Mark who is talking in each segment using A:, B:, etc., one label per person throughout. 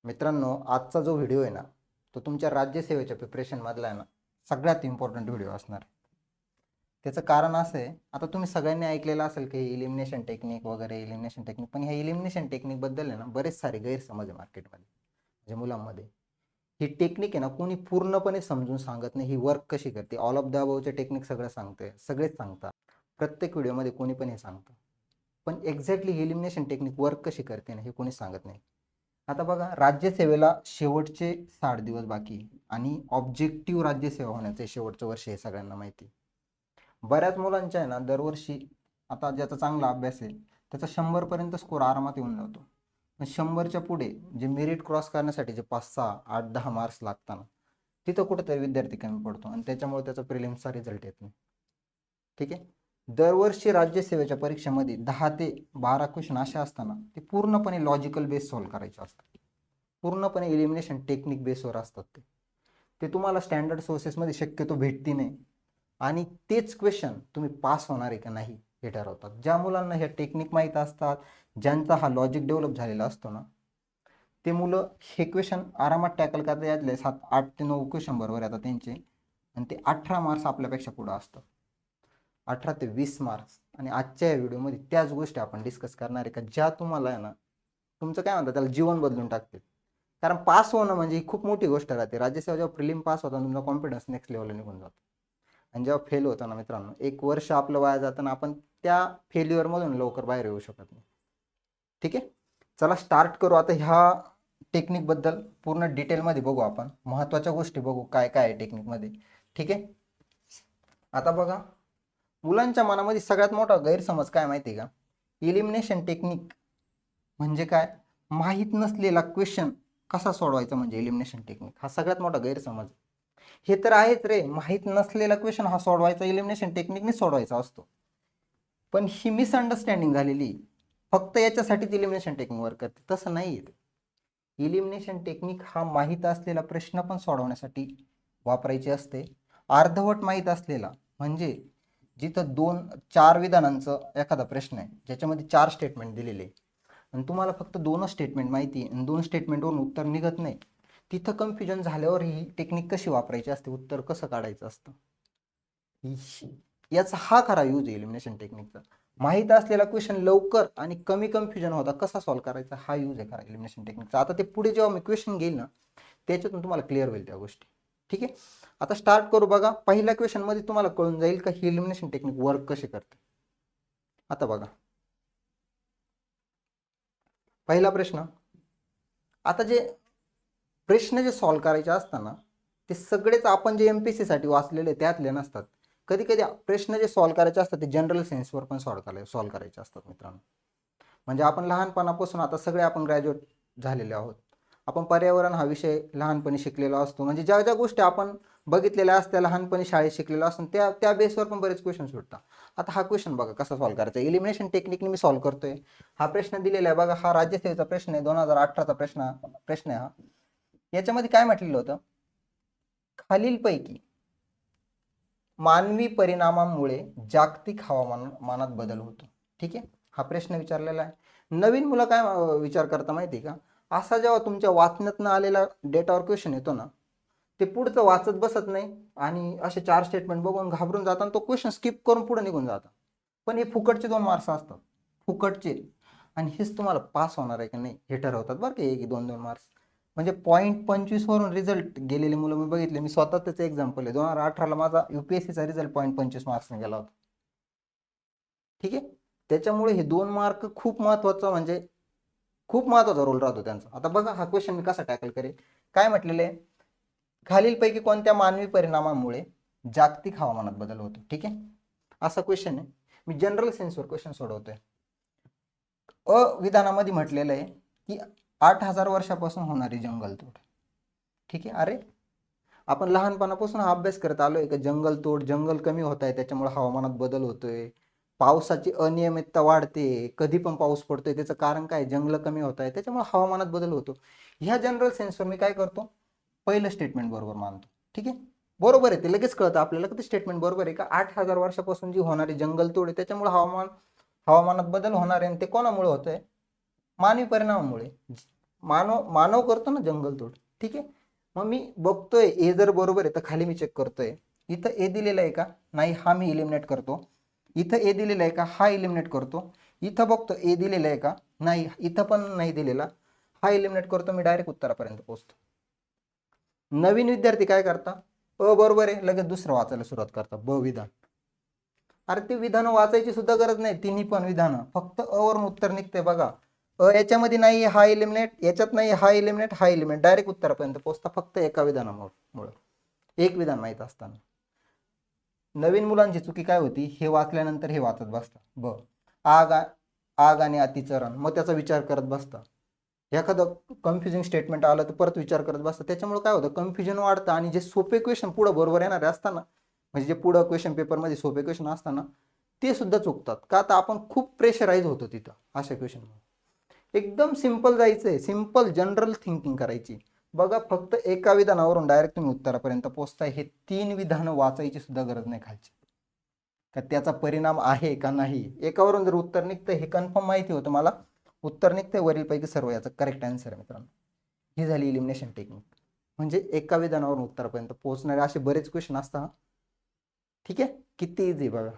A: मित्रांनो, आजचा जो व्हिडिओ आहे ना, तो तुमच्या राज्यसेवेच्या प्रिपरेशनमधला आहे ना, सगळ्यात इम्पॉर्टंट व्हिडिओ असणार आहे. त्याचं कारण असं आहे, आता तुम्ही सगळ्यांनी ऐकलेलं असेल की इलिमिनेशन टेक्निक वगैरे इलिमिनेशन टेक्निक, पण ह्या इलिमिनेशन टेक्निकबद्दल आहे ना, बरेच सारे गैरसमज आहे मार्केटमध्ये, म्हणजे मुलांमध्ये. ही टेक्निक आहे ना, कोणी पूर्णपणे समजून सांगत नाही, ही वर्क कशी करते. ऑल ऑफ द अबावचे टेक्निक सगळं सांगते, सगळेच सांगतात. प्रत्येक व्हिडिओमध्ये कोणी पण हे सांगतं. पण एक्झॅक्टली इलिमिनेशन टेक्निक वर्क कशी करते ना, हे कोणी सांगत नाही. आता बघा, राज्यसेवेला शेवटचे 60 दिवस बाकी आहे आणि ऑब्जेक्टिव्ह राज्यसेवा होण्याचे शेवटचं वर्ष हे सगळ्यांना माहिती आहे. बऱ्याच मुलांच्या आहे ना दरवर्षी, आता ज्याचा चांगला अभ्यास आहे त्याचा 100 पर्यंत स्कोर आरामात येऊन जातो. पण 100च्या पुढे जे मेरिट क्रॉस करण्यासाठी जे 5, 6, 8, 10 मार्क्स लागताना तिथं कुठेतरी विद्यार्थी कमी पडतो आणि त्याच्यामुळे त्याचा प्रिलिम्सचा रिझल्ट येत नाही. ठीक आहे. दरवर्षी राज्यसेवेच्या परीक्षेमध्ये 10 ते 12 क्वेश्चन असे असताना ते पूर्णपणे लॉजिकल बेस सॉल्व्ह करायचे असतात. पूर्णपणे एलिमिनेशन टेक्निक बेसवर असतात ते तुम्हाला स्टँडर्ड सोर्सेसमध्ये शक्यतो भेटती नाही. आणि तेच क्वेश्चन तुम्ही पास होणार आहे का नाही हे ठरवतात. ज्या मुलांना ह्या टेक्निक माहीत असतात, ज्यांचा हा लॉजिक डेव्हलप झालेला असतो ना, ते मुलं हे क्वेश्चन आरामात टॅकल करता. यातले 7, 8 ते 9 क्वेश्चन बरोबर येतात त्यांचे, आणि ते 18 मार्क्स आपल्यापेक्षा पुढं असतात. 18 ते 20 मार्क्स. आणि आजच्या या व्हिडिओमध्ये त्याच गोष्टी आपण डिस्कस करणार आहे का ज्या तुम्हाला आहे ना, तुमचं काय म्हणतात त्याला, जीवन बदलून टाकतील. कारण पास होणं म्हणजे ही खूप मोठी गोष्ट राहते. राज्यसेवा जेव्हा प्रिलिम पास होता तुमचा कॉन्फिडन्स नेक्स्ट लेवलला निघून जातो. आणि जेव्हा फेल होतो ना मित्रांनो, 1 वर्ष आपलं वाया जाताना आपण त्या फेल्युअरमधून लवकर बाहेर येऊ शकत नाही. ठीक आहे, चला स्टार्ट करू. आता ह्या टेक्निकबद्दल पूर्ण डिटेलमध्ये बघू आपण, महत्त्वाच्या गोष्टी बघू काय काय आहे टेक्निकमध्ये. ठीक आहे. आता बघा, मुलांच्या मनामध्ये सगळ्यात मोठा गैरसमज काय माहिती आहे का, इलिमिनेशन टेक्निक म्हणजे काय, माहीत नसलेला क्वेश्चन कसा सोडवायचा म्हणजे इलिमिनेशन टेक्निक, हा सगळ्यात मोठा गैरसमज. हे तर आहेच रे, माहीत नसलेला क्वेश्चन हा सोडवायचा इलिमिनेशन टेक्निकने सोडवायचा असतो. पण ही मिसअंडरस्टँडिंग झालेली, फक्त याच्यासाठीच इलिमिनेशन टेक्निक वर्क करते, तसं नाही आहे. इलिमिनेशन टेक्निक हा माहीत असलेला प्रश्न पण सोडवण्यासाठी वापरायची असते. अर्धवट माहीत असलेला म्हणजे जिथं 2-4 विधानांचं एखादा प्रश्न आहे ज्याच्यामध्ये 4 स्टेटमेंट दिलेले आणि तुम्हाला फक्त 2च स्टेटमेंट माहिती आहे आणि 2 स्टेटमेंटवरून उत्तर निघत नाही, तिथं कन्फ्युजन झाल्यावर ही टेक्निक कशी वापरायची असते, उत्तर कसं काढायचं असतं, याचा हा खरा यूज आहे एलिमिनेशन टेक्निकचा. माहीत असलेला क्वेश्चन लवकर आणि कमी कन्फ्युजन होता कसा सॉल्व्ह करायचा, हा यूज आहे खरा एलिमिनेशन टेक्निकचा. आता ते पुढे जेव्हा मी क्वेश्चन घेईल ना, त्याच्यातून तुम्हाला क्लिअर होईल त्या गोष्टी. ठीक आहे, आता स्टार्ट करू. बघा, पहिल्या क्वेश्चन मध्ये तुम्हाला कळून जाईल का ही एलिमिनेशन टेक्निक वर्क कशी करते. आता बघा, पहिला प्रश्न. आता जे प्रश्न जे सॉल्व्ह करायचे असताना ते सगळेच आपण जे MPSC साठी वाचलेले त्यातले नसतात. कधी कधी प्रश्न जे सॉल्व्ह करायचे असतात ते जनरल सेन्सवर पण सॉल्व्ह करायचे असतात मित्रांनो. म्हणजे आपण लहानपणापासून, आता सगळे आपण ग्रॅज्युएट झालेले आहोत, आपण पर्यावरण हा विषय लहानपणी शिकलेला असतो. म्हणजे ज्या ज्या गोष्टी आपण बघितलेल्या असत्या लहानपणी शाळेत शिकलेल्या असतात त्या त्या बेसवर पण बरेच क्वेश्चन सुटतात. आता हा क्वेश्चन बघा कसा सॉल्व्ह करायचा, एलिमिनेशन टेक्निकने मी सॉल्व्ह करतोय. हा प्रश्न दिलेला आहे बघा, हा राज्यसेवेचा प्रश्न आहे, 2018चा प्रश्न आहे हा. याच्यामध्ये काय म्हटलेलं होतं, खालीलपैकी मानवी परिणामांमुळे जागतिक हवामानात बदल होतो. ठीक आहे, हा प्रश्न विचारलेला आहे. नवीन मुलं काय विचार करता माहिती आहे का, असा जेव्हा तुमच्या वाचण्यात आलेला डेटावर क्वेश्चन येतो ना, ते पुढचं वाचत बसत नाही आणि असे 4 स्टेटमेंट बघून घाबरून जातात आणि तो क्वेश्चन स्किप करून पुढे निघून जातात. पण हे फुकटचे 2 मार्क्स असतात, फुकटचे. आणि हेच तुम्हाला पास होणार आहे की नाही हे ठरवतात बरं का, 1-2 मार्क्स. म्हणजे 0.25 वरून रिझल्ट गेलेले मुलं मी बघितले. मी स्वतः त्याचं एक्झाम्पल आहे. 2018ला माझा UPSCचा रिझल्ट 0.25 मार्क्सने गेला होता. ठीक आहे, त्याच्यामुळे हे 2 मार्क खूप महत्वाचं, म्हणजे खूप महत्वाचा रोल राहतो त्यांचा. आता बघा हा क्वेश्चन मी कसा टॅकल करेल. काय म्हटलेलं आहे, खालीलपैकी कोणत्या मानवी परिणामामुळे जागतिक हवामानात बदल होतो. ठीक आहे, असा क्वेश्चन आहे. मी जनरल सेन्सवर क्वेश्चन सोडवतोय. विधानामध्ये म्हटलेलं आहे की 8,000 वर्षापासून होणारी जंगलतोड. ठीक आहे, अरे आपण लहानपणापासून हा अभ्यास करत आलोय का जंगलतोड, जंगल कमी होत आहे त्याच्यामुळे हवामानात बदल होतोय, पावसाची अनियमितता वाढते, कधी पण पाऊस पडतोय, त्याचं कारण काय, जंगल कमी होत आहे त्याच्यामुळे हवामानात बदल होतो. ह्या जनरल सेन्सवर मी काय करतो, पहिलं स्टेटमेंट बरोबर मानतो. ठीक आहे, बरोबर आहे, ते लगेच कळतं आपल्याला की ते स्टेटमेंट बरोबर आहे का. 8,000 वर्षापासून जी होणारी जंगलतोड आहे त्याच्यामुळे हवामानात बदल होणार आहे. आणि ते कोणामुळे होतंय, मानवी परिणामामुळे. मानव करतो ना जंगलतोड, ठीक आहे. मग मी बघतोय ए जर बरोबर आहे तर खाली मी चेक करतोय इथं ए दिलेला आहे का, नाही, हा मी इलिमिनेट करतो. इथं ए दिलेला आहे का, हा इलिमिनेट करतो. इथं बघतो ए दिलेला आहे का, नाही, इथं पण नाही दिलेला, हा इलिमिनेट करतो. मी डायरेक्ट उत्तरापर्यंत पोहोचतो. नवीन विद्यार्थी काय करता, अ बरोबर आहे लगेच दुसरं वाचायला सुरुवात करता, ब विधान. अरे ते विधानं वाचायची सुद्धा गरज नाही, तिन्ही पण विधानं फक्त अ वरून उत्तर निघते बघा. याच्यामध्ये नाही हा इलिमिनेट, याच्यात नाही हा इलिमिनेट, हा इलिमिनेट, डायरेक्ट उत्तरापर्यंत पोहोचता फक्त एका विधानामुळे, एक विधान माहीत असताना. नवीन मुलांची चुकी काय होती, हे वाचल्यानंतर हे वाचत बसता, ब आग आग आणि अतिचरण, मग त्याचा विचार करत बसता. एखादं कन्फ्युजिंग स्टेटमेंट आलं तर परत विचार करत बसता. त्याच्यामुळे काय होतं, कन्फ्युजन वाढतं आणि जे सोपे क्वेश्चन पुढे बरोबर येणारे असताना, म्हणजे जे पुढं क्वेश्चन पेपरमध्ये सोपे क्वेश्चन असताना ते सुद्धा चुकतात. का तर आपण खूप प्रेशराईज होतो तिथं अशा क्वेश्चन. एकदम सिंपल जायचंय, सिंपल जनरल थिंकिंग करायची. बघा फक्त एका विधानावरून डायरेक्ट तुम्ही उत्तरापर्यंत पोहोचताय. हे 3 विधानं वाचायची सुद्धा गरज नाही खालची, का त्याचा परिणाम आहे का नाही. एकावरून जर उत्तर निघतं हे कन्फर्म माहिती होतं मला, उत्तर निघतंय वरीलपैकी सर्व, याचा करेक्ट आन्सर आहे मित्रांनो. ही झाली इलिमिनेशन टेक्निक, म्हणजे एका विधानावरून उत्तरापर्यंत पोहोचणारे असे बरेच क्वेश्चन असतात. ठीक आहे, किती इझी बघा.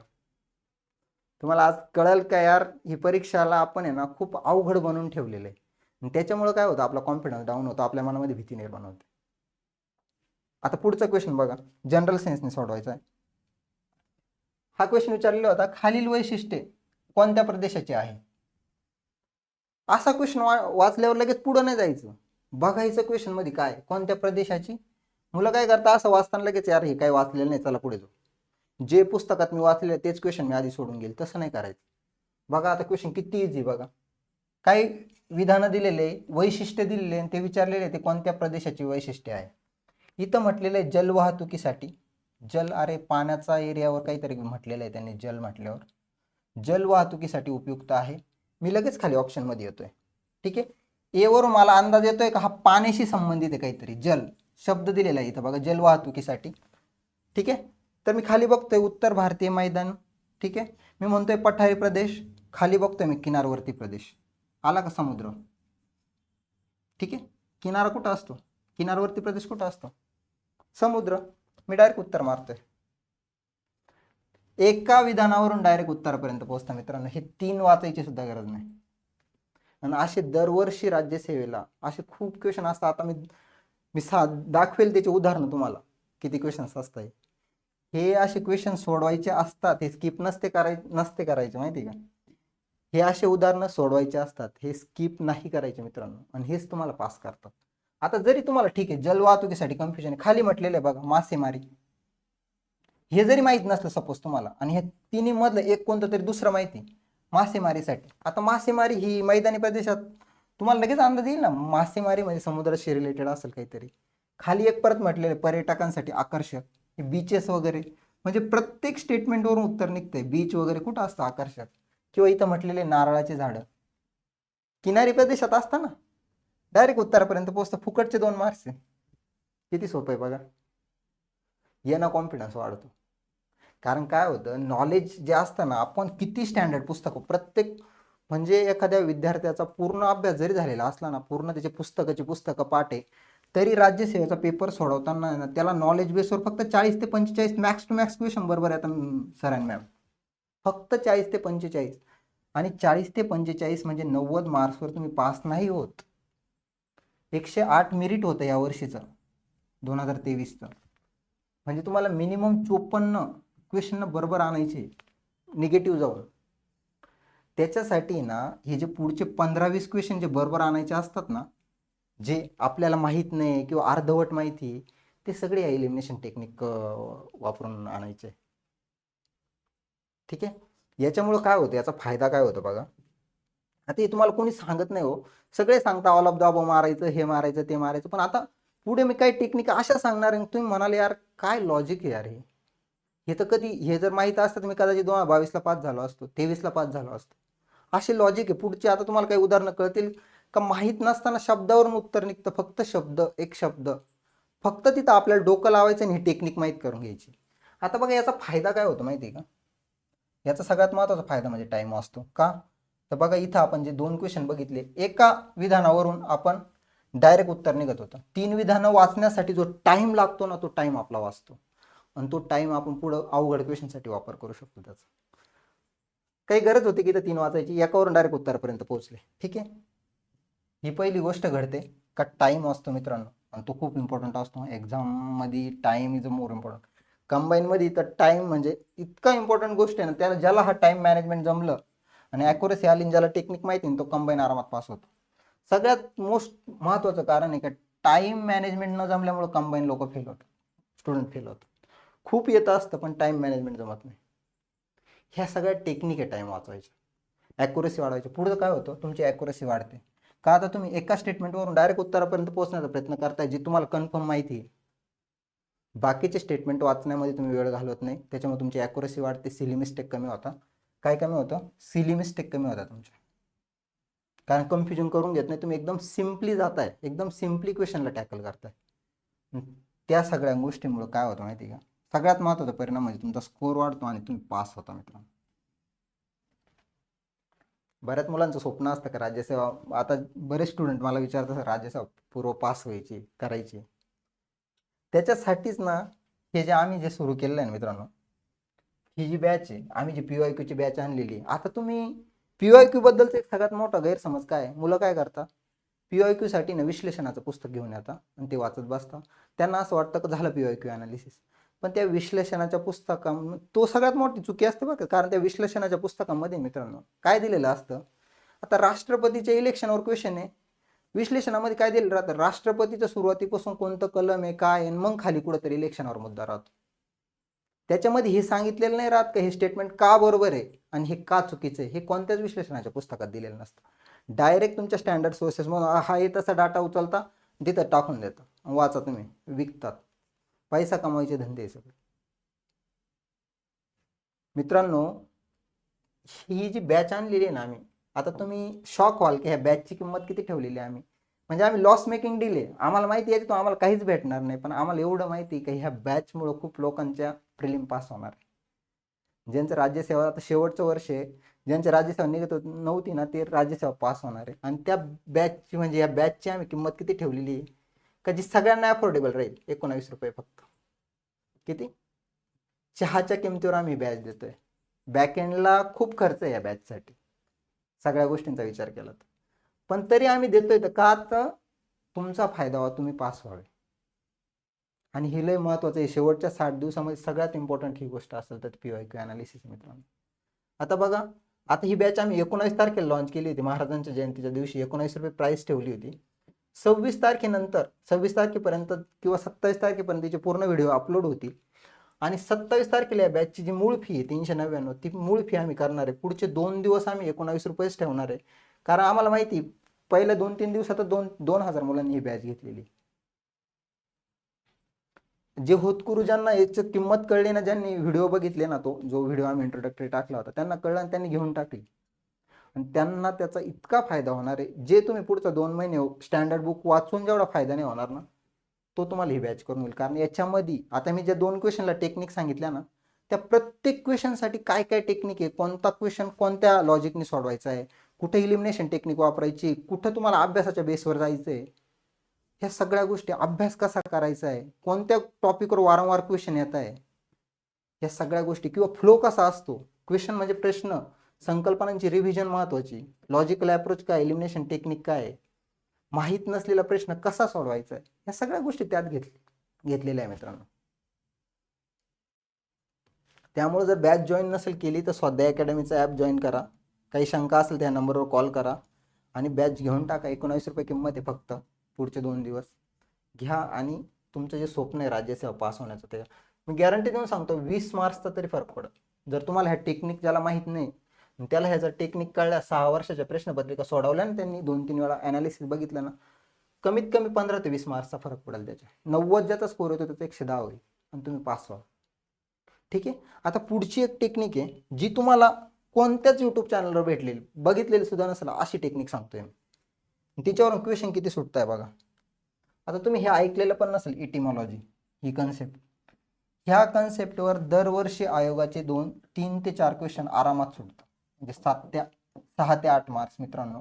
A: तुम्हाला आज कळेल का यार, ही परीक्षाला आपण आहे ना खूप अवघड बनवून ठेवलेलं आहे. आणि त्याच्यामुळे काय होतं, आपला कॉन्फिडन्स डाऊन होतो, आपल्या मनामध्ये भीती निर्माण होते. आता पुढचा क्वेश्चन बघा, जनरल सेन्सने सोडवायचा आहे. हा क्वेश्चन विचारलेला होता, खालील वैशिष्ट्ये कोणत्या प्रदेशाची आहे. असा क्वेश्चन वाचल्यावर लगेच पुढं नाही जायचं, बघायचं क्वेश्चन मध्ये काय, कोणत्या प्रदेशाची. मुलं काय करतात, असं वाचताना लगेच यार हे काय वाचलेलं नाही, चला पुढे जाऊ, जे पुस्तकात मी वाचलेलं तेच क्वेश्चन मी आधी सोडून गेले, तसं नाही करायचं. बघा आता क्वेश्चन किती इझी बघा. काही विधानं दिलेले, वैशिष्ट्य दिलेले, ते विचारलेले ते कोणत्या प्रदेशाची वैशिष्ट्य आहे. इथं म्हटलेलं आहे जलवाहतुकीसाठी. जल, अरे पाण्याचा एरियावर काहीतरी म्हटलेलं आहे त्यांनी, जल म्हटल्यावर जलवाहतुकीसाठी उपयुक्त आहे. मी लगेच खाली ऑप्शन मध्ये येतोय, ठीक आहे. ए वरून मला अंदाज येतोय का हा पाण्याशी संबंधित आहे काहीतरी, जल शब्द दिलेला आहे इथं बघा, जलवाहतुकीसाठी. ठीक आहे, तर मी खाली बघतोय उत्तर भारतीय मैदान, ठीक आहे. मी म्हणतोय पठारी प्रदेश, खाली बघतोय मी किनारवर्ती प्रदेश, आला का समुद्र. ठीक आहे, किनारा कुठं असतो, किनारवर्ती प्रदेश कुठं असतो, समुद्र. मी डायरेक्ट उत्तर मारतोय. एका विधानावरून डायरेक्ट उत्तरापर्यंत पोहोचता मित्रांनो, हे 3 वाचायची सुद्धा गरज नाही. आणि असे दरवर्षी राज्यसेवेला असे खूप क्वेश्चन असतात. आता मी मी दाखवेल त्याचे उदाहरण तुम्हाला, किती क्वेश्चन्स असतात. हे असे क्वेश्चन सोडवायचे असतात, हे स्किप नसते करायचे माहिती का. हे असे उदाहरणं सोडवायचे असतात, हे स्किप नाही करायचे मित्रांनो, आणि हेच तुम्हाला पास करतात. आता जरी तुम्हाला ठीक आहे जलवाहतुकीसाठी कन्फ्युजन, खाली म्हटलेलं आहे बघा मासेमारी, हे जरी माहित नसलं सपोज तुम्हाला, आणि हे तिन्ही मधलं एक कोणतं तरी दुसरं माहिती मासेमारीसाठी. आता मासेमारी ही मैदानी प्रदेशात, तुम्हाला लगेच अंदाज येईल ना, मासेमारी म्हणजे समुद्राशी रिलेटेड असेल काहीतरी. खाली एक परत म्हटलेलं पर्यटकांसाठी आकर्षक, हे बीचेस वगैरे, म्हणजे प्रत्येक स्टेटमेंटवरून उत्तर निघतंय. बीच वगैरे कुठं असतं आकर्षक, किंवा इथं म्हटलेले नारळाचे झाडं किनारी प्रदेशात असताना डायरेक्ट उत्तरापर्यंत पोहोचतं. फुकटचे 2 मार्क्स आहे. किती सोपं आहे बघा. येणं कॉन्फिडन्स वाढतो. कारण काय होतं, नॉलेज जे असतं ना, आपण किती स्टँडर्ड पुस्तकं प्रत्येक, म्हणजे एखाद्या विद्यार्थ्याचा पूर्ण अभ्यास जरी झालेला असला ना, पूर्ण त्याचे पुस्तकं पाठ आहे, तरी राज्यसेवेचा पेपर सोडवताना त्याला नॉलेज बेसवर फक्त 40 ते 45 मॅक्स टू मॅक्स क्वेश्चन बरोबर येतात सर आणि मॅम, फक्त 40 ते 45. आणि 40 ते 45 म्हणजे 90 मार्क्सवर तुम्ही पास नाही होत. 108 मेरिट होतं या वर्षीचं 2023चं. म्हणजे तुम्हाला मिनिमम 54 क्वेश्चन बरोबर आणायचे निगेटिव्ह जाऊन. त्याच्यासाठी ना हे जे पुढचे 15-20 क्वेश्चन जे बरोबर आणायचे असतात ना, जे आपल्याला माहीत नाही किंवा अर्धवट माहिती, ते सगळे या एलिमिनेशन टेक्निक वापरून आणायचे. ठीक आहे, याच्यामुळे काय होतं, याचा फायदा काय होतो बघा. आता हे तुम्हाला कोणी सांगत नाही हो, सगळे सांगता ऑल ऑफ द अबव मारायचं, हे मारायचं, ते मारायचं, पण आता पुढे मी काही टेक्निक अशा सांगणार आहे, तुम्ही म्हणाले यार काय लॉजिक आहे यार हे तर कधी, हे जर माहीत असतं तर मी कदाचित 2022ला पास झालो असतो, 23ला पास झालो असतो. असे लॉजिक आहे पुढचे. आता तुम्हाला काही उदाहरणं कळतील का, माहीत नसताना शब्दावरून उत्तर निघतं, फक्त शब्द, एक शब्द, फक्त तिथं आपल्याला डोकं लावायचं आणि ही टेक्निक माहीत करून घ्यायची. आता बघा याचा फायदा काय होतो माहिती आहे का, याचा सगळ्यात महत्त्वाचा फायदा म्हणजे टाइम असतो. का तर बघा इथं आपण जे 2 क्वेश्चन बघितले, एका विधानावरून आपण डायरेक्ट उत्तर निघत होतं. 3 विधानं वाचण्यासाठी जो टाइम लागतो ना, तो टाइम आपला वाचतो आणि तो टाइम आपण पुढं अवघड क्वेश्चनसाठी वापर करू शकतो त्याचा. काही गरज होती की 3 वाचायची, एकावरून डायरेक्ट उत्तरापर्यंत पोहोचले. ठीक आहे, ही पहिली गोष्ट घडते का टाइम असतो मित्रांनो, आणि तो खूप इम्पॉर्टंट असतो एक्झाम मध्ये. Time is more important. Combine मध्ये तर टाइम म्हणजे इतका इम्पॉर्टंट गोष्ट आहे ना, त्याला ज्याला हा टाइम मॅनेजमेंट जमलं आणि अॅक्युरेसी आली, ज्याला टेक्निक माहिती ना, तो कंबाईन आरामात पास होतो. सगळ्यात मोस्ट महत्वाचं कारण आहे का टाइम मॅनेजमेंट न जमल्यामुळे कंबाईन लोक फेल होतात, स्टुडंट फेल होतात. खूप येतं असतं पण टाइम मॅनेजमेंट जमत नाही. ह्या सगळ्या टेक्निक आहे टाइम वाचवायच्या, ॲक्युरेसी वाढवायची. पुढे काय होतं, तुमची ॲक्युरेसी वाढते का, आता तुम्ही एका स्टेटमेंटवरून डायरेक्ट उत्तरापर्यंत पोहोचण्याचा प्रयत्न करताय जे तुम्हाला कन्फर्म माहिती आहे. बाकीचे स्टेटमेंट वाचण्यामध्ये तुम्ही वेळ घालवत नाही, त्याच्यामुळे तुमची ॲक्युरेसी वाढते, सिली मिस्टेक कमी होता. काय कमी होतं, सिली मिस्टेक कमी होता तुमच्या, कारण कन्फ्युजन करून घेत नाही तुम्ही, एकदम सिम्पली जाताय, एकदम सिम्पली क्वेश्चनला टॅकल करताय. त्या सगळ्या गोष्टींमुळे काय होतं माहिती का, सगळ्यात महत्त्वाचा परिणाम म्हणजे तुमचा स्कोर वाढतो आणि तुम्ही पास होता मित्रांनो. बऱ्याच मुलांचं स्वप्न असतं का राज्यसेवा, आता बरेच स्टुडंट मला विचारतात राज्यसेवा पूर्व पास व्हायची करायची. त्याच्यासाठीच ना हे जे आम्ही जे सुरू केलेलं आहे ना मित्रांनो, ही जी बॅच आहे, आम्ही जी PYQ ची बॅच आणलेली आहे. आता तुम्ही PYQ बद्दलचा एक सगळ्यात मोठा गैरसमज काय आहे, मुलं काय करतात, PYQ साठी ना विश्लेषणाचं पुस्तक घेऊन येतात आणि ते वाचत बसतात. त्यांना असं वाटतं की झालं PYQ अनालिसिस, पण त्या विश्लेषणाच्या पुस्तका, तो सगळ्यात मोठी चुकी असते बरं का. कारण त्या विश्लेषणाच्या पुस्तकामध्ये मित्रांनो काय दिलेलं असतं, आता राष्ट्रपतीच्या इलेक्शनवर क्वेश्चन आहे, विश्लेषणामध्ये काय दिलेलं राहतं, राष्ट्रपतीच्या सुरुवातीपासून कोणतं कलम आहे काय आहे, मग खाली कुठंतरी इलेक्शनवर मुद्दा राहतो. त्याच्यामध्ये हे सांगितलेलं नाही राहत का हे स्टेटमेंट का बरोबर आहे आणि हे का चुकीचं आहे, हे कोणत्याच विश्लेषणाच्या पुस्तकात दिलेलं नसतं. डायरेक्ट तुमच्या स्टँडर्ड सोर्सेस म्हणून हा आहे तसा डाटा उचलता, तिथं टाकून देतं, वाचा तुम्ही, विकतात, पैसा कमवायचे धंदे सगळे. मित्रांनो ही जी बॅच आणलेली आहे ना आम्ही, आता तुम्ही शॉक व्हाल की ह्या बॅचची किंमत किती ठेवलेली आहे आम्ही. म्हणजे आम्ही लॉस मेकिंग डील आहे, आम्हाला माहिती आहे तो आम्हाला काहीच भेटणार नाही, पण आम्हाला एवढं माहिती आहे की ह्या बॅचमुळे खूप लोकांच्या प्रिलिम पास होणार आहे. ज्यांचं राज्यसेवा आता शेवटचं वर्ष आहे, ज्यांची राज्यसेवा निघत नव्हती ना, ते राज्यसेवा पास होणार आहे. आणि त्या बॅचची म्हणजे या बॅचची आम्ही किंमत किती ठेवलेली आहे का जी सगळ्यांना अफोर्डेबल राहील, 19 रुपये फक्त. किती, चहाच्या किमतीवर आम्ही बॅच देतोय. बॅकएंडला खूप खर्च आहे या बॅचसाठी सगळ्या गोष्टींचा विचार केला तर, पण तरी आम्ही देतोय तर का, तर तुमचा फायदा व्हावा, तुम्ही पास व्हावे. आणि हे लय महत्वाचं आहे, शेवटच्या 60 दिवसामध्ये सगळ्यात इम्पॉर्टंट ही गोष्ट असेल तर PYQ अनालिसिस मित्रांनो. आता बघा, आता ही बॅच आम्ही 19 तारखेला लॉन्च केली होती, महाराजांच्या जयंतीच्या दिवशी 19 रुपये प्राइस ठेवली होती. 26 तारखेनंतर 26 तारखेपर्यंत किंवा 27 तारखेपर्यंत तिचे पूर्ण व्हिडिओ अपलोड होतील. आणि 27 तारखेला या बॅचची जी मूळ फी आहे 399, ती मूळ फी आम्ही करणार आहे. पुढचे 2 दिवस आम्ही 19 रुपयेच ठेवणार आहे, कारण आम्हाला माहिती पहिल्या 2-3 दिवसात 2,000 मुलांनी ही बॅच घेतलेली. जे होतकरू ज्यांना याची किंमत कळली ना, ज्यांनी व्हिडिओ बघितले ना, तो जो व्हिडिओ आम्ही इंट्रोडक्टरी टाकला होता, त्यांना कळलं आणि त्यांनी घेऊन टाकली. आणि त्यांना त्याचा इतका फायदा होणार आहे, जे तुम्ही पुढचा 2 महिने स्टँडर्ड बुक वाचून जेवढा फायदा नाही होणार ना, तो तुम्हाला ही बॅच करून होईल. कारण याच्यामध्ये आता मी ज्या 2 क्वेश्चनला टेक्निक सांगितल्या ना, त्या प्रत्येक क्वेश्चनसाठी काय काय टेक्निक आहे, कोणता क्वेश्चन कोणत्या लॉजिकने सोडवायचा आहे, कुठे इलिमिनेशन टेक्निक वापरायची, कुठं तुम्हाला अभ्यासाच्या बेसवर जायचं आहे, ह्या सगळ्या गोष्टी, अभ्यास कसा करायचा आहे, कोणत्या टॉपिकवर वारंवार क्वेश्चन येत आहे, या सगळ्या गोष्टी, किंवा फ्लो कसा असतो, क्वेश्चन म्हणजे प्रश्न, संकल्पनांची रिव्हिजन महत्वाची, लॉजिकल अप्रोच काय, इलिमिनेशन टेक्निक काय आहे, माहीत नसलेला प्रश्न कसा सोडवायचा आहे, या सगळ्या गोष्टी त्यात घेतलेल्या आहे मित्रांनो. त्यामुळे जर बॅच जॉईन नसेल केली तर स्वाध्याय अकॅडमीचा ॲप जॉईन करा. काही शंका असेल त्या नंबरवर कॉल करा आणि बॅच घेऊन टाका. 19 रुपये किंमत आहे फक्त. पुढचे 2 दिवस घ्या आणि तुमचं जे स्वप्न आहे राज्यसेवा पास होण्याचं, ते मी गॅरंटी देऊन सांगतो 20 मार्क्सचा तरी फरक पडत. जर तुम्हाला ह्या टेक्निक ज्याला माहीत नाही त्याला ह्याचा टेक्निक कळल्या, 6 वर्षाच्या प्रश्नपत्रिका सोडवल्या आणि त्यांनी 2-3 वेळा ॲनालिसिस बघितलं ना, कमीत कमी 15 ते 20 मार्क्सचा फरक पडेल. त्याच्या 90 ज्याचा स्कोर होतो त्याचा 110 होईल आणि तुम्ही पास व्हा. ठीक आहे. आता पुढची एक टेक्निक आहे जी तुम्हाला कोणत्याच युट्यूब चॅनलवर भेटलेली, बघितलेली सुद्धा नसेल अशी टेक्निक सांगतोय मी. तिच्यावरून क्वेश्चन किती सुटत आहे बघा. आता तुम्ही हे ऐकलेलं पण नसेल, इटिमॉलॉजी ही कन्सेप्ट. ह्या कन्सेप्टवर दरवर्षी आयोगाचे 3 ते 4 क्वेश्चन आरामात सुटतात. म्हणजे 6 ते 8 मार्क्स मित्रांनो,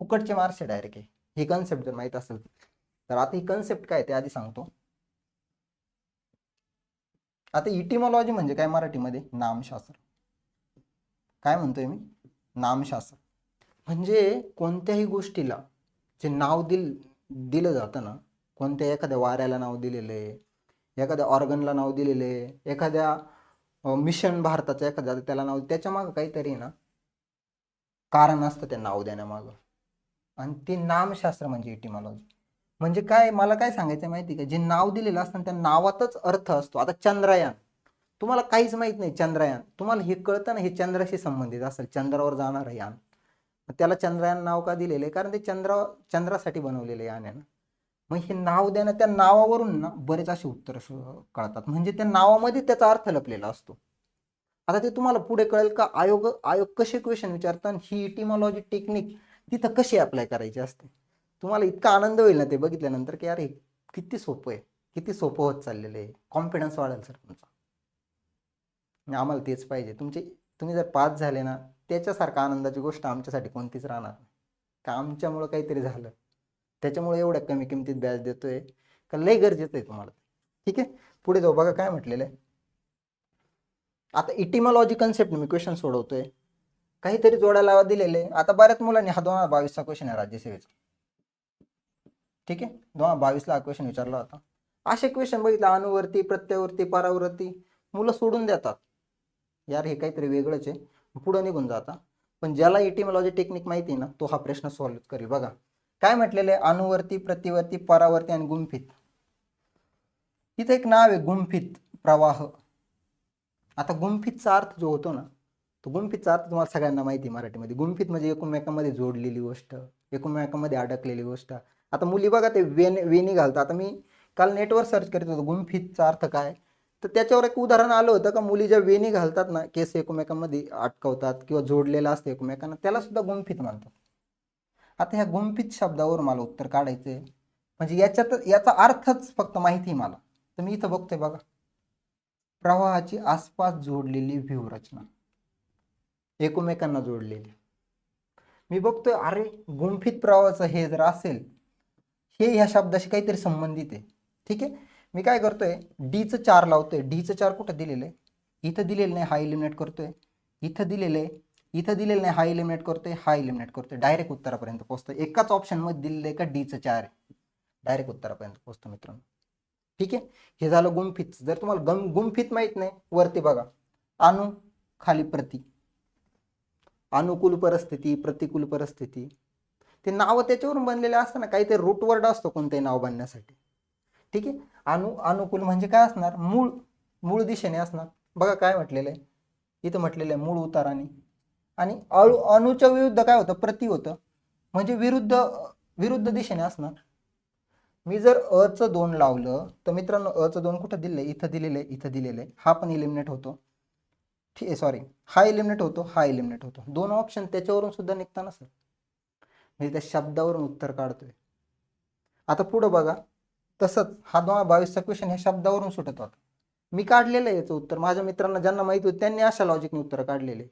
A: फुकटचे मार्क्स आहे डायरेक्ट आहे. ही कन्सेप्ट जर माहित असेल तर आता ही कन्सेप्ट काय ते आधी सांगतो. आता इटिमॉलॉजी म्हणजे काय मराठीमध्ये? नामशास्त्र. काय म्हणतोय मी? नामशास्त्र. म्हणजे कोणत्याही गोष्टीला जे नाव दिलं जातं ना, कोणत्या एखाद्या वाऱ्याला नाव दिलेलं आहे, एखाद्या ऑर्गनला नाव दिलेलं आहे, एखाद्या मिशन भारताचं एखाद्या त्याला नाव, त्याच्या मागं काहीतरी ना कारण असतं त्या नाव देण्यामागं, आणि ते नामशास्त्र म्हणजे इटिमॉलॉजी. म्हणजे काय, मला काय सांगायचं माहिती का, जे नाव दिलेलं असतं त्या नावातच अर्थ असतो. आता चंद्रयान, तुम्हाला काहीच माहित नाही, चंद्रयान तुम्हाला हे कळतं ना, हे चंद्राशी संबंधित असेल, चंद्रावर जाणार आहे यान, त्याला चंद्रयान नाव का दिलेलं आहे? कारण ते चंद्रासाठी बनवलेलं यान आहे ना. मग हे नाव देणं, त्या नावावरून ना बरेच असे उत्तर कळतात, म्हणजे त्या नावामध्ये त्याचा अर्थ लपलेला असतो. आता ते तुम्हाला पुढे कळेल का, आयोग कसे क्वेश्चन विचारतात, ही इटिमॉलॉजी टेक्निक तिथं कशी अप्लाय करायची असते. तुम्हाला इतका आनंद होईल ना ते बघितल्यानंतर की अरे किती सोपं आहे, किती सोपं होत चाललेलं आहे. कॉन्फिडन्स वाढेल सर तुमचा. आम्हाला तेच पाहिजे. तुम्ही जर पास झाले ना, त्याच्यासारखा आनंदाची गोष्ट आमच्यासाठी कोणतीच राहणार नाही. का आमच्यामुळं काहीतरी झालं, त्याच्यामुळे एवढ्या कमी किमतीत बॅच देतोय का, लय गरजेचं आहे तुम्हाला. ठीक आहे, पुढे जाऊ. बघा काय म्हटलेलं आहे. आता इटिमॉलॉजी कन्सेप्ट मी क्वेश्चन सोडवतोय, काहीतरी जोडायला दिलेले. आता बऱ्याच मुलांनी हा 2022चा क्वेश्चन आहे राज्यसेवेचा. ठीक आहे, 2022ला हा क्वेश्चन विचारला होता. असे क्वेश्चन बघितले, अनुवर्ती, प्रत्ययवर्ती, परावर्ती, मुलं सोडून देतात, यार हे काहीतरी वेगळंच आहे, पुढे निघून जाता. पण ज्याला इटिमॉलॉजी टेक्निक माहिती ना, तो हा प्रश्न सॉल्व्ह करेल. बघा काय म्हटलेलं आहे, अनुवर्ती, प्रतिवर्ती, परावर्ती आणि गुंफित. इथं एक नाव आहे गुंफित प्रवाह. आता गुंफितचा अर्थ जो होतो ना, तो गुंफितचा अर्थ तुम्हाला सगळ्यांना माहिती आहे मराठीमध्ये. गुंफित म्हणजे एकमेकांमध्ये जोडलेली गोष्ट, एकमेकांमध्ये अडकलेली गोष्ट. आता मुली बघा ते वेणी घालतात. आता मी काल नेटवर सर्च करत होतो गुंफितचा अर्थ काय, तर त्याच्यावर एक उदाहरण आलं होतं का, मुली ज्या वेणी घालतात ना, केस एकमेकांमध्ये अटकवतात किंवा जोडलेला असतं एकमेकांना, त्याला सुद्धा गुंफित म्हणतात. आता ह्या गुंफित शब्दावर मला उत्तर काढायचंय, म्हणजे याचा अर्थच फक्त माहिती आहे मला. तर मी इथं बघतोय बघा, प्रवाहाची आसपास जोडलेली व्यूहरचना, एकमेकांना जोडलेली. मी बघतोय अरे गुंफित प्रवाहाचं हे जर असेल, हे ह्या शब्दाशी काहीतरी संबंधित आहे. ठीक आहे, मी काय करतोय, डीचं 4 लावतोय. डीचं 4 कुठं दिलेलं आहे? इथं दिलेलं नाही, हा इलिमिनेट करतोय. इथं दिलेलं आहे, इथं दिलेलं नाही, हा इलिमिनेट करतोय, हा इलिमिनेट करतोय. डायरेक्ट उत्तरापर्यंत पोहोचतोय. एकाच ऑप्शन मध्ये दिलेलं आहे का डीचं 4 आहे, डायरेक्ट उत्तरापर्यंत पोहोचतो मित्रांनो. ठीक आहे, हे झालं गुंफित. जर तुम्हाला गुंफित माहित नाही, वरती बघा अनु, खाली प्रति. अनुकूल परिस्थिती, प्रतिकूल परिस्थिती, ते नाव त्याच्यावरून बनलेले असताना काहीतरी रूट वर्ड असतो कोणतेही नाव बनण्यासाठी. ठीक आहे, अनुकूल म्हणजे काय असणार, मूळ मूळ दिशेने असणार. बघा काय म्हटलेलं आहे इथं, म्हटलेलं आहे मूळ उताराने. आणि अणूच्या विरुद्ध काय होतं, प्रति होतं, म्हणजे विरुद्ध विरुद्ध दिशेने असणार. मी जर अचं 2 लावलं तर मित्रांनो, अचं 2 कुठं दिलंय, इथं दिलेलं आहे, इथं दिलेलं आहे. हा पण इलिमिनेट होतो. ठीक आहे, सॉरी, हा इलिमिनेट होतो, हा इलिमिनेट होतो. 2 ऑप्शन त्याच्यावरून सुद्धा निघताना सर, म्हणजे त्या शब्दावरून उत्तर काढतोय. आता पुढं बघा, तसंच हा 2022चा क्वेश्चन ह्या शब्दावरून सुटत होता. मी काढलेलं आहे याचं उत्तर. माझ्या मित्रांना ज्यांना माहिती होतं त्यांनी अशा लॉजिकने उत्तर काढलेले.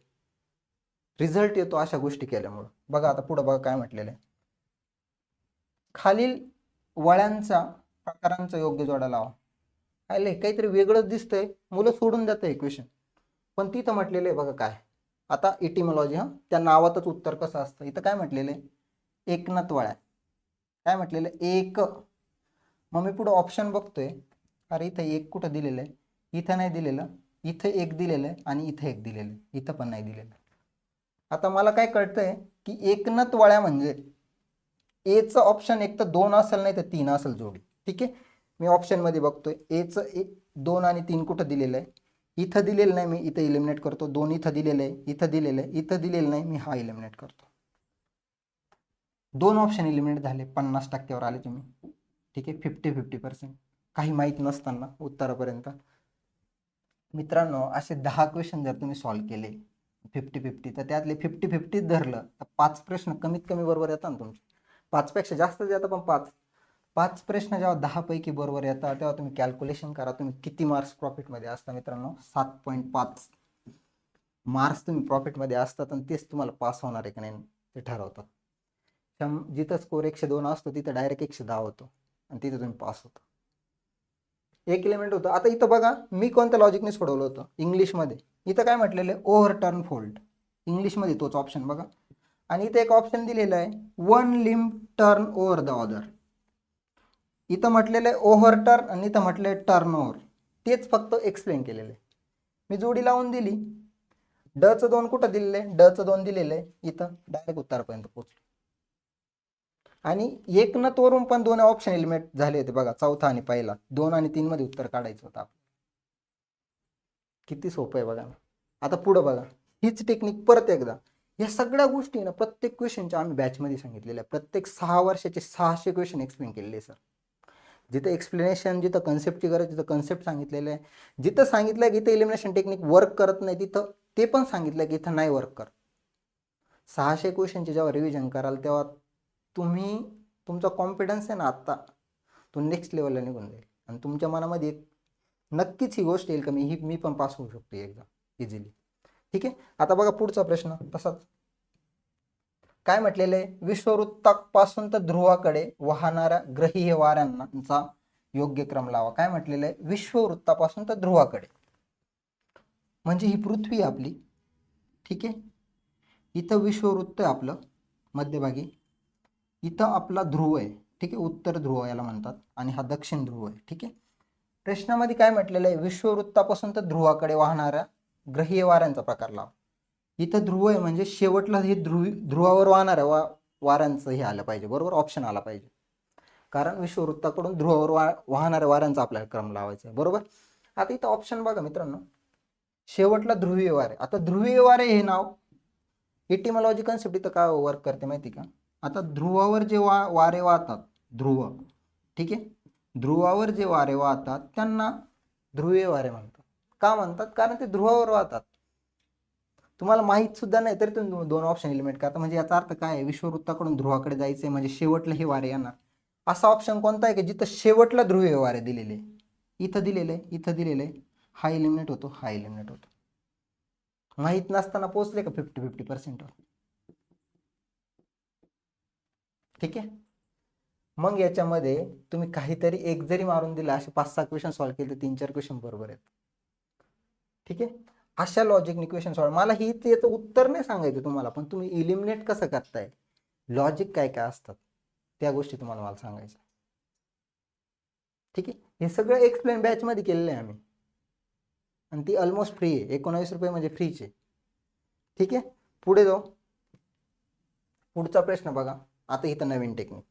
A: रिझल्ट येतो अशा गोष्टी केल्यामुळं. बघा आता पुढं बघा काय म्हटलेलं आहे, खालील वळ्यांचा प्रकारांचा योग्य जोडा लावा. काहीतरी वेगळंच दिसतंय, मुलं सोडून जातं हे क्वेश्चन. पण तिथं म्हटलेलं आहे बघा काय, आता इटिमॉलॉजी, हा त्या नावातच उत्तर कसं असतं. इथं काय म्हटलेलं आहे, एकनत वळ्या. काय म्हटलेलं आहे, एक. मग मी पुढं ऑप्शन बघतोय, अरे इथं एक कुठं दिलेलं आहे, इथं नाही दिलेलं, इथं एक दिलेलं आहे आणि इथं एक दिलेलं आहे, इथं पण नाही दिलेलं. आता मला काय कळतंय की एकनत वळ्या म्हणजे एचं ऑप्शन एक तर 2 असेल, नाही तर 3 असेल जोडी. ठीक आहे, मी ऑप्शन मध्ये बघतोय एचं 2 आणि 3 कुठं दिलेलं आहे, इथं दिलेलं नाही, मी इथं इलिमिनेट करतो. 2 इथं दिलेलं आहे, इथं दिलेलं आहे, इथं दिलेलं नाही, मी हा इलिमिनेट करतो. 2 ऑप्शन इलिमिनेट झाले, 50% आले तुम्ही. ठीक आहे, 50-50%, काही माहीत नसताना उत्तरापर्यंत. मित्रांनो असे 10 क्वेश्चन जर तुम्ही सॉल्व्ह केले 50-50, तर त्यातले 50-50 धरलं तर 5 प्रश्न कमीत कमी बरोबर येतात ना तुमचे. 5 पेक्षा जास्तच येतं, पण 5 प्रश्न जेव्हा 10 पैकी बरोबर येतात, तेव्हा तुम्ही कॅल्क्युलेशन करा, तुम्ही किती मार्क्स प्रॉफिटमध्ये असता मित्रांनो. 7.5 मार्क्स तुम्ही प्रॉफिटमध्ये असतात, आणि तेच तुम्हाला पास होणार आहे की नाही ते ठरवतात. जिथं स्कोर 102 असतो तिथं डायरेक्ट 110 होतो आणि तिथं तुम्ही पास होता. एक एलिमेंट होतं. आता इथं बघा मी कोणत्या लॉजिकने सोडवलं होतं इंग्लिशमध्ये. इथं काय म्हटलेलं आहे, ओव्हरटर्न फोल्ड. इंग्लिशमध्ये तोच ऑप्शन बघा. आणि इथं एक ऑप्शन दिलेला आहे, one limb turn over the other. इथं म्हटलेलं आहे ओव्हरटर्न आणि इथं म्हटलं आहे टर्न ओव्हर. तेच फक्त एक्सप्लेन केलेलं आहे. मी जोडी लावून दिली. डचं 2 कुठं दिलेलं आहे, डचं 2 दिलेलं आहे इथं, डायरेक्ट उत्तरापर्यंत पोहोचलो. आणि एक न तोरून पण 2 ऑप्शन एलिमेंट झाले होते बघा, चौथा आणि पहिला. 2 आणि 3 मध्ये उत्तर काढायचं होतं. किती सोपं आहे बघा. आता पुढं बघा, हीच टेक्निक परत एकदा. या सगळ्या गोष्टी ना प्रत्येक क्वेश्चनच्या आम्ही बॅचमध्ये सांगितलेल्या. प्रत्येक 6 वर्षाचे 600 क्वेश्चन एक्सप्लेन केलेले सर. जिथं एक्सप्लेनेशन, जिथं कन्सेप्टची गरज तिथं कन्सेप्ट सांगितलेलं आहे. जिथं सांगितलं की इथं एलिमिनेशन टेक्निक वर्क करत नाही तिथं ते पण सांगितलं की इथं नाही वर्क करत. 600 क्वेश्चनचे जेव्हा रिव्हिजन कराल तेव्हा तुम्ही, तुमचा कॉन्फिडन्स आहे ना आत्ता, तो नेक्स्ट लेवलला निघून जाईल. आणि तुमच्या मनामध्ये नक्कीच ही गोष्ट येईल का मी पण पास होऊ शकतो एकदा इझिली. ठीक आहे. आता बघा पुढचा प्रश्न तसाच. काय म्हटलेलं आहे, विषुववृत्तापासून तर ध्रुवाकडे वाहणाऱ्या ग्रहीय वाऱ्यांचा योग्य क्रम लावा. काय म्हटलेलं आहे, विषुववृत्तापासून तर ध्रुवाकडे. म्हणजे ही पृथ्वी आपली. ठीक आहे. इथं विषुववृत्त आहे आपलं मध्यभागी. इथं आपला ध्रुव आहे. ठीक आहे. उत्तर ध्रुव याला म्हणतात आणि हा दक्षिण ध्रुव आहे. ठीक आहे. प्रश्नामध्ये काय म्हटलेलं आहे, विषुववृत्तापासून तर ध्रुवाकडे वाहणाऱ्या ग्रहीय वाऱ्यांचा प्रकार लावा. इथं ध्रुव आहे म्हणजे शेवटला हे ध्रुवावर वाहणाऱ्या वाऱ्यांचं हे आलं पाहिजे, बरोबर, ऑप्शन आला पाहिजे. कारण विषुववृत्ताकडून ध्रुवावर वाहणाऱ्या वाऱ्यांचा आपल्याला क्रम लावायचा आहे, बरोबर. आता इथं ऑप्शन बघा मित्रांनो, शेवटला ध्रुवीय वारे. आता ध्रुवीय वारे हे नाव एटिमॉलॉजी कन्सेप्ट इथं काय वर्क करते माहिती का. आता ध्रुवावर जे वारे वाहतात, ध्रुव, ठीक आहे, ध्रुवावर जे वारे वाहतात त्यांना ध्रुवीय वारे म्हणतात. का म्हणतात, कारण ते ध्रुवावर वाहतात. तुम्हाला माहित सुद्धा नाही तरी तुम्ही 2 ऑप्शन एलिमेंट करता. म्हणजे याचा अर्थ काय आहे, विषुववृत्ताकडून ध्रुवाकडे जायचंय म्हणजे शेवटला हे वारे येणार. असा ऑप्शन कोणता आहे की जिथं शेवटला ध्रुवीय वारे दिलेले, इथं दिलेले, इथं दिलेले, हा एलिमिनेट होतो, हा एलिमिनेट होतो. माहित नसताना पोहोचले का 50-50%. ठीक आहे. मग याच्यामध्ये तुम्ही काहीतरी एक जरी मारून दिला, असे 5-6 क्वेश्चन सॉल्व्ह केले तर 3-4 क्वेश्चन बरोबर आहेत. ठीक आहे. अशा लॉजिकने क्वेश्चन सॉल्व्ह. मला ही याचं उत्तर नाही सांगायचं तुम्हाला, पण तुम्ही इलिमिनेट कसं करताय, लॉजिक काय काय असतात त्या गोष्टी तुम्हाला मला सांगायचं. ठीक आहे. हे सगळं एक्सप्लेन बॅच मध्ये केलेलं आहे आम्ही आणि ती ऑलमोस्ट फ्री आहे. 19 रुपये म्हणजे फ्रीच आहे. ठीक आहे. पुढे जाऊ. पुढचा प्रश्न बघा. आता इथं नवीन टेक्निक.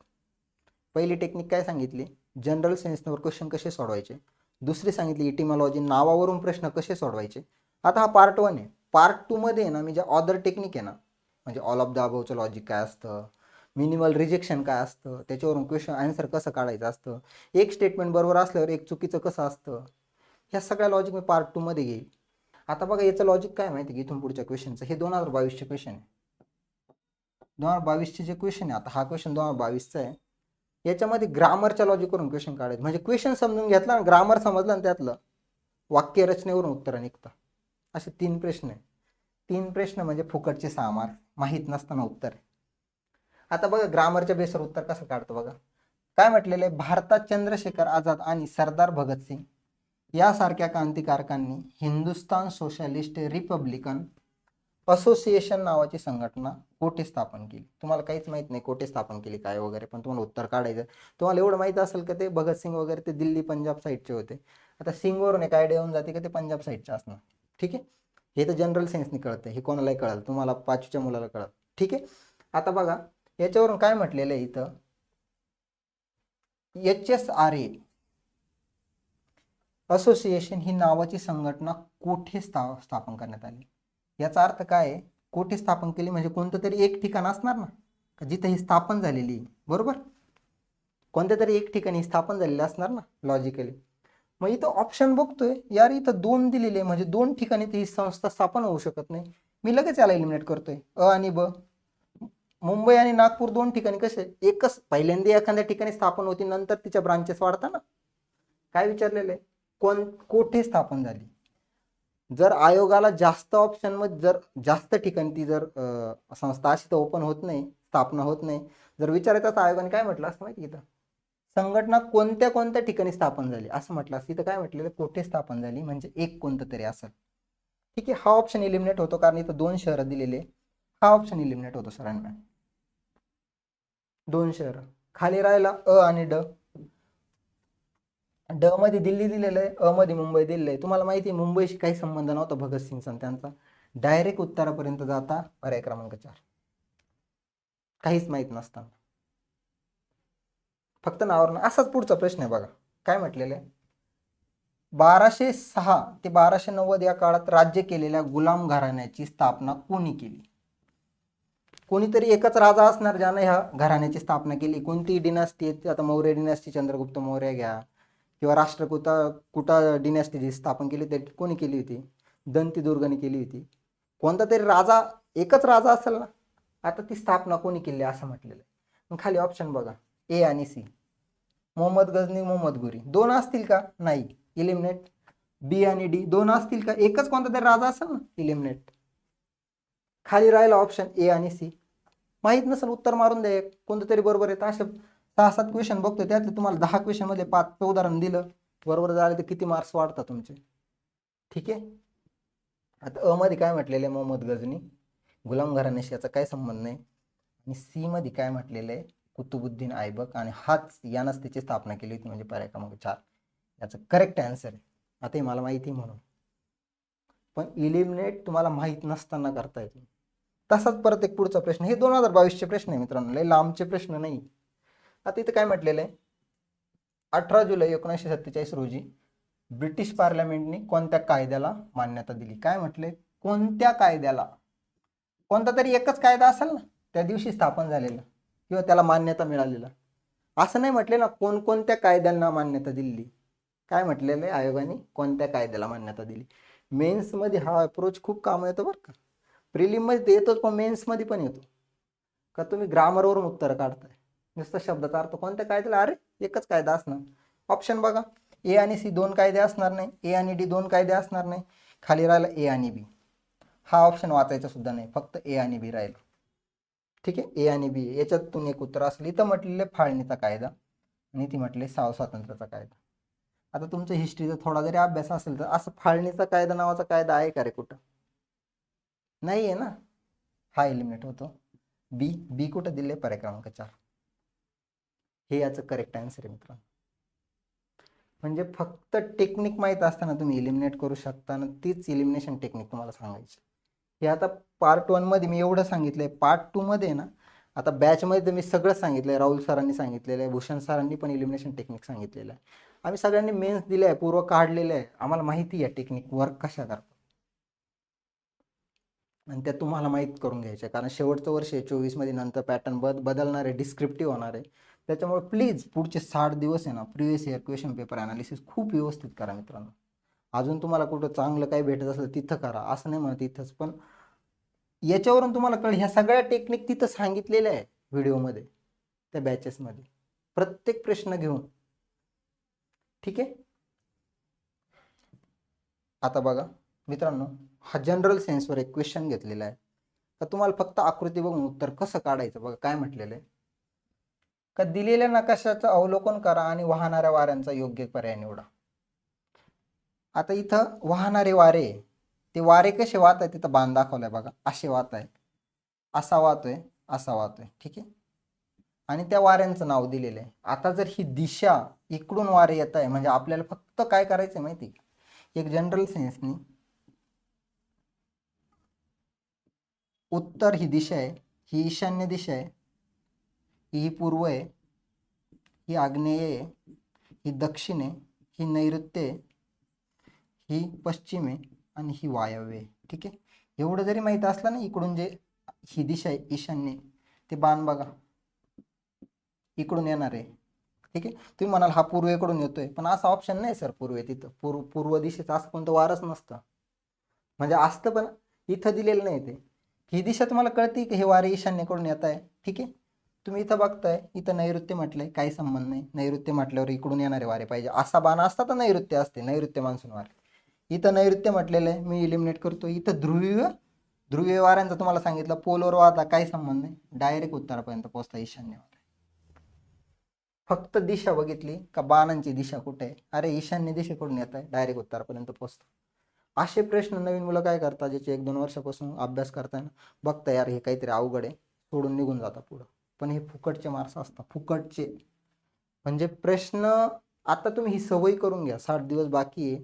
A: पहिली टेक्निक काय सांगितली, जनरल सेन्सवर क्वेश्चन कसे सोडवायचे. दुसरी सांगितली इटिमॉलॉजी, नावावरून प्रश्न कसे सोडवायचे. आता हा पार्ट 1 आहे. पार्ट 2 मध्ये आहे ना, मी जे अदर टेक्निक आहे ना, म्हणजे ऑल ऑफ द अबवचं लॉजिक काय असतं, मिनिमल रिजेक्शन काय असतं, त्याच्यावरून क्वेश्चन आन्सर कसं काढायचं असतं, एक स्टेटमेंट बरोबर असल्यावर एक चुकीचं कसं असतं, ह्या सगळ्या लॉजिक मी पार्ट 2 मध्ये घेईल. आता बघा याचं लॉजिक काय माहिती की इथून पुढच्या क्वेश्चनचं, हे 2022चे क्वेश्चन आहे. 2022चे जे क्वेश्चन आहे, आता हा क्वेश्चन 2022चा आहे. याच्यामध्ये ग्रामरच्या लॉजिकवरून क्वेश्चन काढायचे. म्हणजे क्वेश्चन समजून घेतला ना, ग्रामर समजलं ना, त्यातलं वाक्य रचनेवरून उत्तर निघतं. असे 3 प्रश्न आहे. 3 प्रश्न म्हणजे फुकटचे 6 मार्क, माहीत नसताना उत्तर आहे. आता बघा ग्रामरच्या बेसवर उत्तर कसं काढतो बघा. काय म्हटलेलं आहे, भारतात चंद्रशेखर आझाद आणि सरदार भगतसिंग यासारख्या क्रांतिकारकांनी हिंदुस्थान सोशलिस्ट रिपब्लिकन असोसिएशन नावाची संघटना कोठे स्थापन केली. तुम्हाला काहीच माहित नाही कोठे स्थापन केली काय वगैरे, पण तुम्हाला उत्तर काढायचं. तुम्हाला एवढं माहित असेल का ते भगतसिंग वगैरे ते दिल्ली पंजाब साईडचे होते. आता सिंगवरून एक आयडिया येऊन जाते का ते पंजाब साईडचे असणार. ठीक आहे. हे तर जनरल सेन्सनी कळतं, हे कोणालाही कळलं, तुम्हाला 5वीच्या मुलाला कळलं. ठीक आहे. आता बघा याच्यावरून काय म्हटलेलं आहे इथं, HSRA असोसिएशन ही नावाची संघटना कोठे स्थापन करण्यात आली. याचा अर्थ काय आहे, कोठे स्थापन केली म्हणजे कोणतं तरी एक ठिकाण असणार ना जिथे ही स्थापन झालेली, बरोबर, कोणत्या तरी एक ठिकाणी स्थापन झालेली असणार ना लॉजिकली. मग इथं ऑप्शन बघतोय यार, इथं 2 दिलेले म्हणजे 2 ठिकाणी ही संस्था स्थापन होऊ शकत नाही. मी लगेच याला एलिमिनेट करतोय, अ आणि ब. मुंबई आणि नागपूर 2 ठिकाणी कसे, एकच पहिल्यांदा एखाद्या ठिकाणी स्थापन होती, नंतर तिच्या ब्रांचेस वाढतात ना. काय विचारलेलं आहे, कोठे स्थापन झाली. जर आयोगाला जास्त ऑप्शन मध्ये जर जास्त ठिकाणी ती जर संस्था अशी तर ओपन होत नाही, स्थापना होत नाही. जर विचारायचं तर आयोगाने काय म्हटलं असतं माहिती इथं, संघटना कोणत्या कोणत्या ठिकाणी स्थापन झाली असं म्हटलं असतं. इथं काय म्हटलेलं, कोठे स्थापन झाली म्हणजे एक कोणतं तरी असेल. ठीक आहे, हा ऑप्शन इलिमिनेट होतो कारण इथं 2 शहरं दिलेले. हा ऑप्शन इलिमिनेट होतो सरांना. 2 शहरं खाली राहिला अ आणि ड. ड मध्ये दिल्ली दिलेलं आहे, अ मध्ये मुंबई दिलेलं आहे. तुम्हाला माहिती आहे मुंबईशी काही संबंध नव्हता भगतसिंगचा त्यांचा. डायरेक्ट उत्तरापर्यंत जाता पर्याय क्रमांक 4. काहीच माहित नसताना फक्त नावावर. असाच पुढचा प्रश्न आहे बघा, काय म्हटलेलं आहे, 1206 ते 1290 या काळात राज्य केलेल्या गुलाम घराण्याची स्थापना कोणी केली? कोणीतरी एकच राजा असणार ज्याने ह्या घराण्याची स्थापना केली. कोणती डिनास्टी, आता मौर्य डिनास्टी, चंद्रगुप्त मौर्य घ्या किंवा राष्ट्रकुटा कुटा डिनॅस्टी जी स्थापन केली ते कोणी केली होती? दंती दुर्गाने केली होती. कोणता तरी राजा, एकच राजा असेल ना, आता ती स्थापना कोणी केली असं म्हटलेलं आहे. मग खाली ऑप्शन बघा, ए आणि सी, मोहम्मद गझनी, मोहम्मद घुरी. 2 असतील का? नाही, इलिमिनेट. बी आणि डी 2 असतील का? एकच कोणता तरी राजा असेल ना, इलिमिनेट. खाली राहिला ऑप्शन ए आणि सी. माहित नसेल उत्तर मारून द्या, कोणतं तरी बरोबर आहे. असे 6-7 क्वेश्चन बघतो, त्यातले तुम्हाला 10 क्वेश्चन मध्ये 5 उदाहरण दिलं, बरोबर झाले तर किती मार्क्स वाढतात तुमचे. ठीक आहे, आता अ मध्ये काय म्हटलेलं आहे, मोहम्मद गझनी, गुलाम घराण्याशी याचा काय संबंध नाही. आणि सी मध्ये काय म्हटलेलं आहे, कुतुबुद्दीन ऐबक, आणि हाच यानंच त्याची स्थापना केली होती म्हणजे पर्याय क्रमांक 4 याचं करेक्ट आन्सर आहे. आता हे मला माहिती म्हणून, पण इलिमिनेट तुम्हाला माहित नसताना करता येतो. तसाच परत एक पुढचा प्रश्न, हे 2022 चे प्रश्न आहे मित्रांनो, लय लांबचे प्रश्न नाही. आता इथे काय म्हटलेलं आहे, 18 जुलै 1947 रोजी ब्रिटिश पार्लमेंटने कोणत्या कायद्याला मान्यता दिली? काय म्हटले, कोणत्या कायद्याला? कोणता तरी एकच कायदा असेल ना त्या दिवशी स्थापन झालेला किंवा त्याला मान्यता मिळालेला. असं नाही म्हटले ना कोणकोणत्या कायद्यांना मान्यता दिली. काय म्हटलेलं आहे आयोगाने, कोणत्या कायद्याला मान्यता दिली. मेन्समध्ये हा अप्रोच खूप काम येतो बरं का. प्रिलिममध्ये ते येतोच, पण मेन्समध्ये पण येतो का तुम्ही ग्रामरवरून उत्तर काढताय, नुसतं शब्दाचा अर्थ कोणत्या कायद्याला, अरे एकच कायदा असणार. ऑप्शन बघा, ए आणि सी 2 कायदे असणार नाही, ए आणि डी 2 कायदे असणार नाही. खाली राहिला ए आणि बी, हा ऑप्शन वाचायचा सुद्धा नाही, फक्त ए आणि बी राहिला. ठीक आहे, ए आणि बी याच्यातून एक उत्तर असलं. इथं म्हटलेलं फाळणीचा कायदा आणि ती म्हटले स्वातंत्र्याचा कायदा. आता तुमचं हिस्ट्रीचा थोडा जरी अभ्यास असेल तर असं फाळणीचा कायदा नावाचा कायदा आहे का रे कुठं? नाही आहे ना, हा एलिमिनेट होतो. बी, बी कुठं दिले, पर्याय क्रमांक 4 हे याचं करेक्ट आन्सर आहे मित्रांनो. म्हणजे फक्त टेक्निक माहीत असताना तुम्ही इलिमिनेट करू शकता ना, तीच इलिमिनेशन टेक्निक तुम्हाला सांगायची. हे आता पार्ट 1 मध्ये मी एवढं सांगितलंय, पार्ट 2 मध्ये ना आता बॅच मध्ये तर मी सगळं सांगितलंय. राहुल सरांनी सांगितलेलं आहे, भूषण सरांनी पण इलिमिनेशन टेक्निक सांगितलेलं आहे. आम्ही सगळ्यांनी मेन्स दिले आहे, पूर्व काढलेले आहे, आम्हाला माहिती आहे टेक्निक वर्क कशा करतात आणि त्या तुम्हाला माहीत करून घ्यायच्या. कारण शेवटचं वर्ष आहे 24 मध्ये, नंतर पॅटर्न बदलणार आहे, डिस्क्रिप्टिव्ह होणार आहे. त्याच्यामुळे प्लीज पुढचे 60 दिवस आहे ना, previous year question paper analysis खूप व्यवस्थित करा मित्रांनो. अजून तुम्हाला कुठं चांगलं काही भेटत असेल तिथं करा, असं नाही म्हणत इथंच, पण याच्यावरून तुम्हाला कळेल ह्या सगळ्या टेक्निक तिथं सांगितलेल्या आहे व्हिडिओमध्ये, त्या बॅचेसमध्ये प्रत्येक प्रश्न घेऊन. ठीक आहे, आता बघा मित्रांनो, हा जनरल सेन्सवर एक क्वेश्चन घेतलेला आहे. तर तुम्हाला फक्त आकृती बघून उत्तर कसं काढायचं बघा. काय म्हटलेलं आहे, का दिलेल्या नकाशाचं अवलोकन करा आणि वाहणाऱ्या वाऱ्यांचा योग्य पर्याय निवडा. आता इथं वाहणारे वारे, ते वारे कसे वाहत आहे तिथं बाण दाखवलाय बघा, असे वाहत आहे, असा वाहतोय, असा वाहतोय. ठीक आहे, आणि त्या वाऱ्यांचं नाव दिलेलं आहे. आता जर ही दिशा इकडून वारे येत आहे म्हणजे आपल्याला फक्त काय करायचं माहिती, एक जनरल सेन्सनी उत्तर ही दिशा आहे, ही ईशान्य दिशा आहे, ही पूर्व आहे, ही आग्नेय आहे, ही दक्षिण आहे, ही नैऋत्य आहे, ही पश्चिम आहे आणि ही वायव्य आहे. ठीक आहे, एवढं जरी माहित असलं ना, इकडून जे ही दिशा आहे ईशान्य, ते बाण बघा इकडून येणार आहे. ठीक आहे, तुम्ही म्हणाल हा पूर्वेकडून येतोय, पण असा ऑप्शन नाही सर, पूर्वे तिथं पूर्व दिशेचं असं कोणतं वारच नसतं. म्हणजे असतं पण इथं दिलेलं नाही. ते ही दिशा तुम्हाला कळते की हे वारे ईशान्येकडून येत आहे. ठीक आहे, तुम्ही इथं बघताय, इथं नैऋत्य म्हटलंय, काही संबंध नाही. नैऋत्य म्हटल्यावर इकडून येणारे वारे पाहिजे, असा बाण असता तर नैऋत्य असते, नैऋत्य मान्सून वारे. इथं नैऋत्य म्हटलेलं आहे, मी इलिमिनेट करतो. इथं ध्रुवीय ध्रुवीय वाऱ्यांचा तुम्हाला सांगितलं, पोलवर वाहता काही संबंध नाही, डायरेक्ट उत्तरापर्यंत पोहोचता ईशान्येमध्ये. फक्त दिशा बघितली का बाणांची दिशा कुठे आहे, अरे ईशान्य दिशेकडून येत आहे, डायरेक्ट उत्तरापर्यंत पोहोचतं. असे प्रश्न नवीन मुलं काय करतात, ज्याचे 1-2 वर्षापासून अभ्यास करताय ना, बघता यार हे काहीतरी अवघड आहे, सोडून निघून जातात पुढं. पण हे फुकटचे मार्क्स असतात, फुकटचे. म्हणजे प्रश्न आता तुम्ही ही सवय करून घ्या, 60 दिवस बाकी आहे.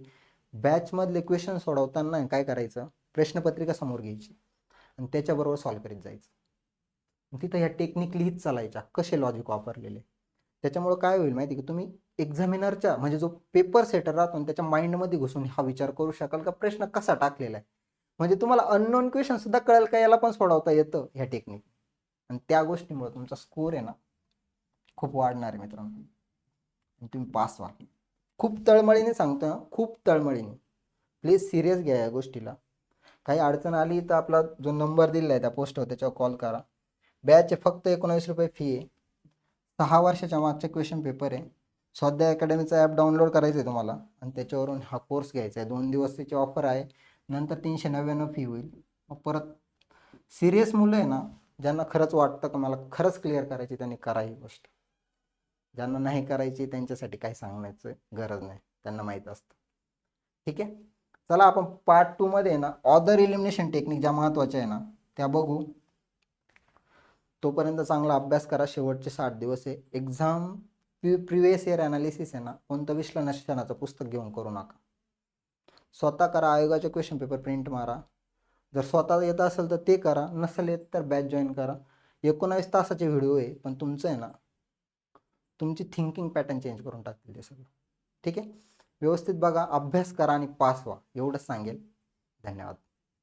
A: बॅचमधले क्वेश्चन सोडवताना काय करायचं, प्रश्नपत्रिका समोर घ्यायची आणि त्याच्याबरोबर सॉल्व्ह करीत जायचं. तिथं ह्या टेक्निक लिहित चालायच्या, कसे लॉजिक वापरलेले. त्याच्यामुळे काय होईल माहिती की तुम्ही एक्झामिनरच्या म्हणजे जो पेपर सेटर राहतो त्याच्या माइंडमध्ये घुसून हा विचार करू शकाल का प्रश्न कसा टाकलेला आहे. म्हणजे तुम्हाला अननोन क्वेश्चन सुद्धा कळेल का याला पण सोडवता येतं ह्या टेक्निक. आणि त्या गोष्टीमुळे तुमचा स्कोर आहे ना खूप वाढणार आहे मित्रांनो, तुम्ही पास व्हा. खूप तळमळीने सांगतो ना, खूप तळमळीने. प्लीज सिरियस घ्या या गोष्टीला. काही अडचण आली तर आपला जो नंबर दिलेला आहे त्या पोस्टवर त्याच्यावर कॉल करा. बॅचचे फक्त 19 रुपये फी आहे. 6 वर्षाच्या मागचे क्वेश्चन पेपर आहे. स्वाध्याय अकॅडमीचा ॲप डाउनलोड करायचं आहे तुम्हाला आणि त्याच्यावरून हा कोर्स घ्यायचा आहे. 2 दिवस त्याची ऑफर आहे, नंतर 399 फी होईल. मग परत सिरियस मुलं आहे ना, ज्यांना खरंच वाटतं का मला खरंच क्लिअर करायची, त्यांनी करा ही गोष्ट. ज्यांना नाही करायची त्यांच्यासाठी काही सांगण्याचं गरज नाही, त्यांना माहीत असतं. ठीक आहे, चला आपण पार्ट 2 मध्ये ना ऑदर एलिमिनेशन टेक्निक ज्या महत्त्वाच्या आहे ना त्या बघू. तोपर्यंत चांगला अभ्यास करा, शेवटचे 60 दिवस आहे. एक्झाम प्रिव्हियस इयर अनालिसिस आहे ना, कोणतं विश्लेषणाचं पुस्तक घेऊन करू नका. स्वतः करा, आयोगाचे क्वेश्चन पेपर प्रिंट मारा. जर स्वतः येत असेल तर ते करा, नसेल येत तर बॅच जॉईन करा. 19 तासाचे व्हिडिओ आहे, पण तुमचं आहे ना तुमची थिंकिंग पॅटर्न चेंज करून टाकतील ते सगळं. ठीक आहे, व्यवस्थित बघा, अभ्यास करा आणि पास व्हा, एवढंच सांगेल. धन्यवाद.